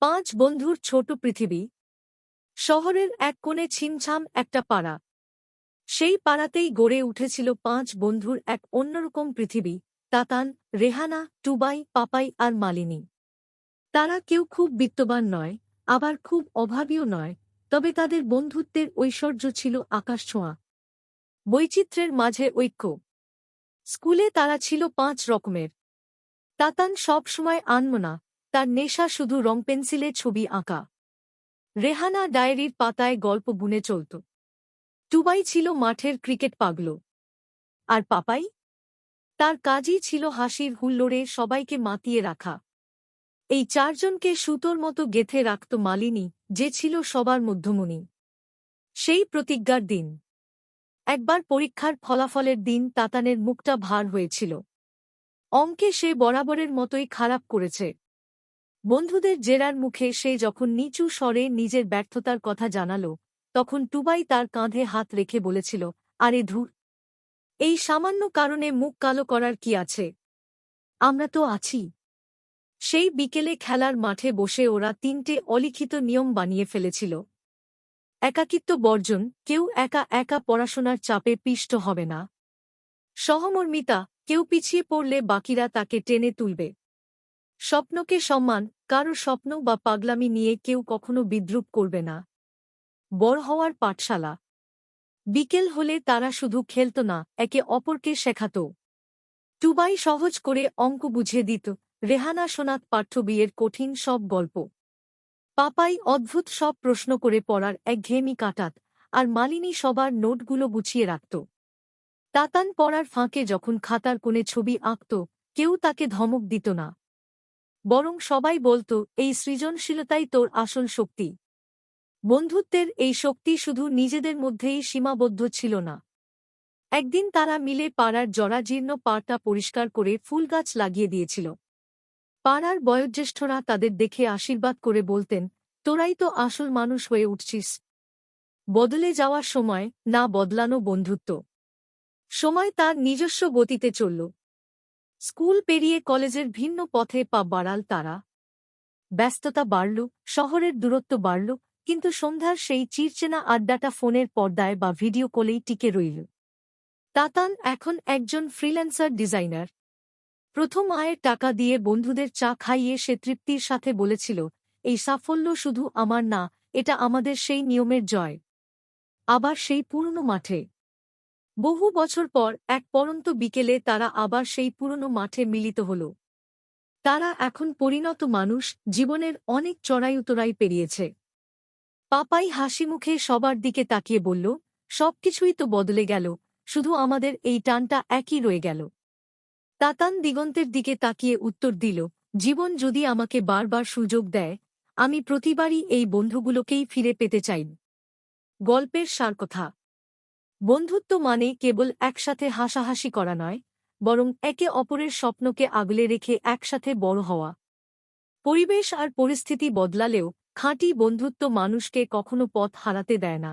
পাঁচ বন্ধুর ছোট পৃথিবী। শহরের এক কোণে ছিমছাম একটা পাড়া। সেই পাড়াতেই গড়ে উঠেছিল পাঁচ বন্ধুর এক অন্যরকম পৃথিবী: তাতান, রেহানা, টুবাই, পাপাই আর মালিনী। তারা কেউ খুব বিত্তবান নয়, আবার খুব অভাবীও নয়, তবে তাদের বন্ধুত্বের ঐশ্বর্য ছিল আকাশছোঁয়া। বৈচিত্র্যের মাঝে ঐক্য। স্কুলে তারা ছিল পাঁচ রকমের। তাতান সব সময় আনমনা, তার নেশা শুধু রং পেন্সিলে ছবি আঁকা। রেহানা ডায়েরির পাতায় গল্প বুনে চলত। টুবাই ছিল মাঠের ক্রিকেট পাগল। আর পাপাই? তার কাজই ছিল হাসির হুল্লোড়ে সবাইকে মাতিয়ে রাখা। এই চারজনকে সুতোর মতো গেঁথে রাখত মালিনী, যে ছিল সবার মধ্যমণি। সেই প্রতিজ্ঞার দিন। একবার পরীক্ষার ফলাফলের দিন তাতানের মুখটা ভার হয়েছিল। অঙ্কে সে বরাবরের মতোই খারাপ করেছে। বন্ধুদের জেরার মুখে সে যখন নিচু স্বরে নিজের ব্যর্থতার কথা জানাল, তখন টুবাই তার কাঁধে হাত রেখে বলেছিল, আরে ধুর, এই সামান্য কারণে মুখ কালো করার কি আছে? আমরা তো আছি। সেই বিকেলে খেলার মাঠে বসে ওরা তিনটে অলিখিত নিয়ম বানিয়ে ফেলেছিল। একাকিত্ব বর্জন, কেউ একা একা পড়াশোনার চাপে পিষ্ট হবে না। সহমর্মিতা, কেউ পিছিয়ে পড়লে বাকিরা তাকে টেনে তুলবে। স্বপ্নকে সম্মান, কারো স্বপ্ন বা পাগলামি নিয়ে কেউ কখনো বিদ্রূপ করবে না। বড় হওয়ার পাঠশালা। বিকেল হলে তারা শুধু খেলত না, একে অপরকে শেখাত। টুবাই সহজ করে অঙ্ক বুঝিয়ে দিত, রেহানা শোনাত পাঠ্য বইয়ের কঠিন সব গল্প। পাপাই অদ্ভুত সব প্রশ্ন করে পড়ার একঘেয়েমি কাটাত, আর মালিনী সবার নোটগুলো গুছিয়ে রাখত। তাতান পড়ার ফাঁকে যখন খাতার কোণে ছবি আঁকত, কেউ তাকে ধমক দিত না। বরং সবাই বলত, এই সৃজনশীলতাই তোর আসল শক্তি। বন্ধুত্বের এই শক্তি শুধু নিজেদের মধ্যেই সীমাবদ্ধ ছিল না। একদিন তারা মিলে পাড়ার জরাজীর্ণ পাড়টা পরিষ্কার করে ফুলগাছ লাগিয়ে দিয়েছিল। পাড়ার বয়োজ্যেষ্ঠরা তাদের দেখে আশীর্বাদ করে বলতেন, তোরাই তো আসল মানুষ হয়ে উঠছিস। বদলে যাওয়ার সময়, না বদলানো বন্ধুত্ব। সময় তার নিজস্ব গতিতে চলল। স্কুল পেরিয়ে কলেজের ভিন্ন পথে পা বাড়াল তারা। ব্যস্ততা বাড়ল, শহরের দূরত্ব বাড়ল, কিন্তু সন্ধ্যার সেই চিরচেনা আড্ডাটা ফোনের পর্দায় বা ভিডিও কলেই টিকে রইল। তাতান এখন একজন ফ্রিল্যান্সার ডিজাইনার। প্রথম আয়ের টাকা দিয়ে বন্ধুদের চা খাইয়ে সে তৃপ্তির সাথে বলেছিল, এই সাফল্য শুধু আমার না, এটা আমাদের সেই নিয়মের জয়। আবার সেই পুরনো মাঠে। বহু বছর পর এক পড়ন্ত বিকেলে তারা আবার সেই পুরনো মাঠে মিলিত হল। তারা এখন পরিণত মানুষ, জীবনের অনেক চড়াই উতরাই পেরিয়েছে। পাপাই হাসিমুখে সবার দিকে তাকিয়ে বলল, সবকিছুই তো বদলে গেল, শুধু আমাদের এই টানটা একই রয়ে গেল। তাতান দিগন্তের দিকে তাকিয়ে উত্তর দিল, জীবন যদি আমাকে বারবার সুযোগ দেয়, আমি প্রতিবারই এই বন্ধুগুলোকেই ফিরে পেতে চাই। গল্পের সারকথা। বন্ধুত্ব মানে কেবল একসাথে হাসাহাসি করা নয়, বরং একে অপরের স্বপ্নকে আগলে রেখে একসাথে বড় হওয়া। পরিবেশ আর পরিস্থিতি বদলালেও খাঁটি বন্ধুত্ব মানুষকে কখনো পথ হারাতে দেয় না।